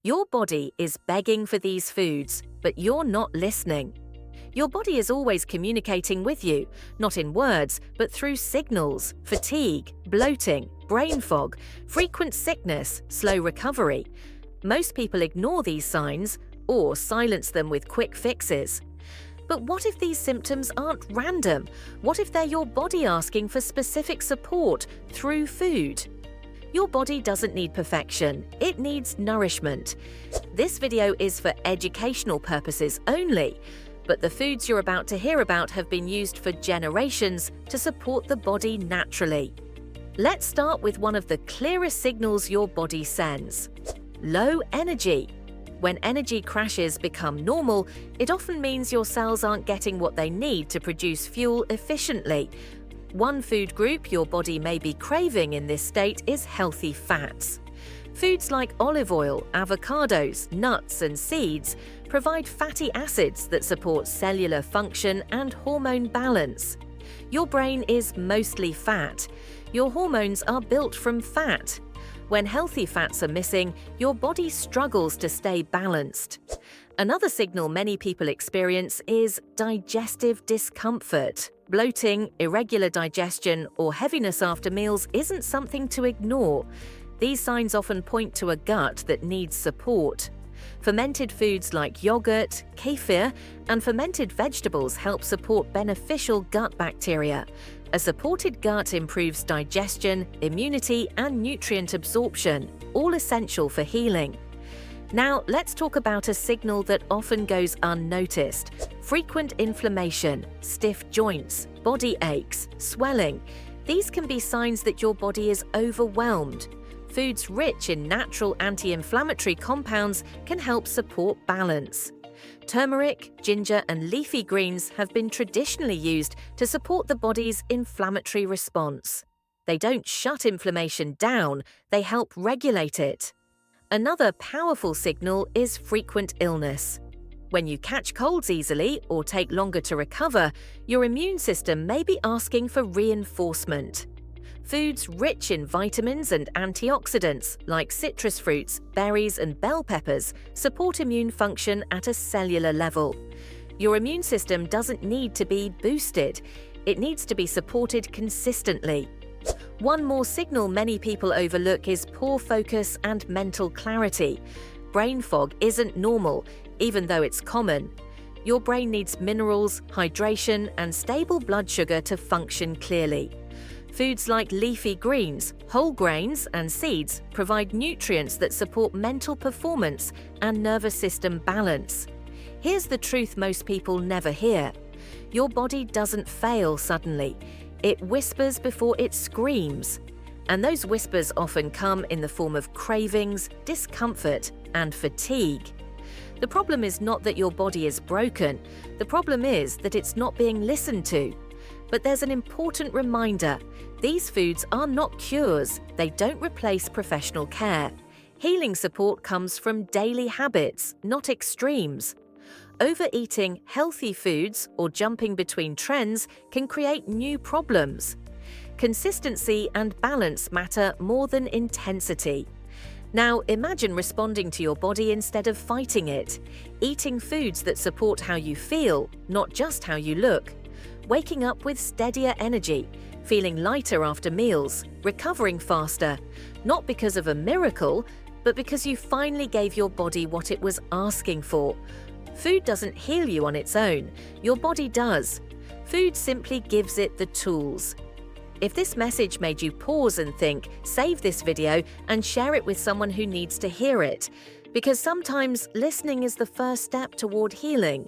Your body is begging for these foods, but you're not listening. Your body is always communicating with you, not in words, but through signals, fatigue, bloating, brain fog, frequent sickness, slow recovery. Most people ignore these signs or silence them with quick fixes. But what if these symptoms aren't random? What if they're your body asking for specific support through food? Your body doesn't need perfection, it needs nourishment. This video is for educational purposes only, but the foods you're about to hear about have been used for generations to support the body naturally. Let's start with one of the clearest signals your body sends: low energy. When energy crashes become normal, it often means your cells aren't getting what they need to produce fuel efficiently. One food group your body may be craving in this state is healthy fats. Foods like olive oil, avocados, nuts, and seeds provide fatty acids that support cellular function and hormone balance. Your brain is mostly fat. Your hormones are built from fat. When healthy fats are missing, your body struggles to stay balanced. Another signal many people experience is digestive discomfort. Bloating, irregular digestion, or heaviness after meals isn't something to ignore. These signs often point to a gut that needs support. Fermented foods like yogurt, kefir, and fermented vegetables help support beneficial gut bacteria. A supported gut improves digestion, immunity, and nutrient absorption, all essential for healing. Now, let's talk about a signal that often goes unnoticed: frequent inflammation, stiff joints, body aches, swelling. These can be signs that your body is overwhelmed. Foods rich in natural anti-inflammatory compounds can help support balance. Turmeric, ginger, and leafy greens have been traditionally used to support the body's inflammatory response. They don't shut inflammation down, they help regulate it. Another powerful signal is frequent illness. When you catch colds easily or take longer to recover, your immune system may be asking for reinforcement. Foods rich in vitamins and antioxidants, like citrus fruits, berries, and bell peppers, support immune function at a cellular level. Your immune system doesn't need to be boosted, it needs to be supported consistently. One more signal many people overlook is poor focus and mental clarity. Brain fog isn't normal, even though it's common. Your brain needs minerals, hydration, and stable blood sugar to function clearly. Foods like leafy greens, whole grains, and seeds provide nutrients that support mental performance and nervous system balance. Here's the truth most people never hear: your body doesn't fail suddenly. It whispers before it screams. And those whispers often come in the form of cravings, discomfort, and fatigue. The problem is not that your body is broken. The problem is that it's not being listened to. But there's an important reminder: these foods are not cures, they don't replace professional care. Healing support comes from daily habits, not extremes. Overeating healthy foods or jumping between trends can create new problems. Consistency and balance matter more than intensity. Now, imagine responding to your body instead of fighting it. Eating foods that support how you feel, not just how you look. Waking up with steadier energy, feeling lighter after meals, recovering faster, not because of a miracle, but because you finally gave your body what it was asking for. Food doesn't heal you on its own, your body does. Food simply gives it the tools. If this message made you pause and think, save this video and share it with someone who needs to hear it, because sometimes listening is the first step toward healing.